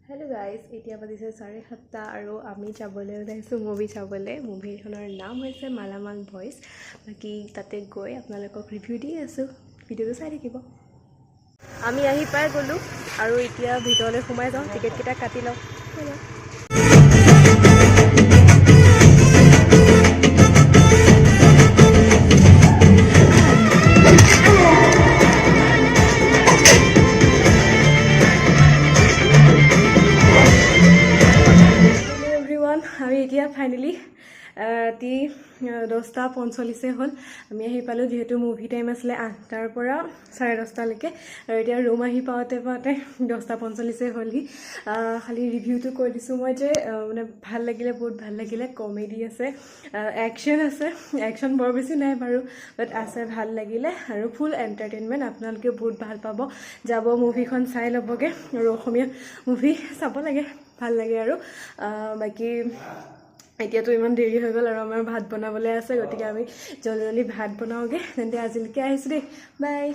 hello guys এতিয়া বাজিছে 7:30 আৰু আমি যাবলৈ ওলাইছোঁ মুভি চাবলৈ মুভিখনৰ নাম হৈছে মালামাল বয়জ বাকি তাতে গৈ আপোনালোকক ৰিভিউ দি আছোঁ ভিডিঅ'টো চাই থাকিব আমি আহি পাই গ'লো আৰু এতিয়া ভিতৰলৈ সোমাই যাওঁ টিকেট কেইটা কাটি লওঁ আমি এতিয়া ফাইনালি ৰাতি 10:45 হ'ল আমি আহি পালোঁ যেহেতু মুভি টাইম আছিলে 8টাৰ পৰা 10:30 লৈকে আৰু এতিয়া ৰুম আহি পাওঁতে 10:45 হ'লহি খালি ৰিভিউটো কৈ দিছোঁ মই যে মানে ভাল লাগিলে বহুত ভাল লাগিলে কমেডি আছে একশ্যন বৰ বেছি নাই বাৰু বাট আছে ভাল লাগিলে আৰু ফুল এণ্টাৰটেইনমেণ্ট আপোনালোকে বহুত ভাল পাব যাব মুভিখন চাই ল'বগৈ আৰু অসমীয়া মুভি চাব লাগে ভাল লাগে আৰু বাকি এতিয়াতো ইমান দেৰি হৈ গ'ল আৰু আমাৰ ভাত বনাবলৈ আছে গতিকে আমি জলদি ভাত বনাওঁগে তেন্তে আজিলৈকে আহিছোঁ দেই বাই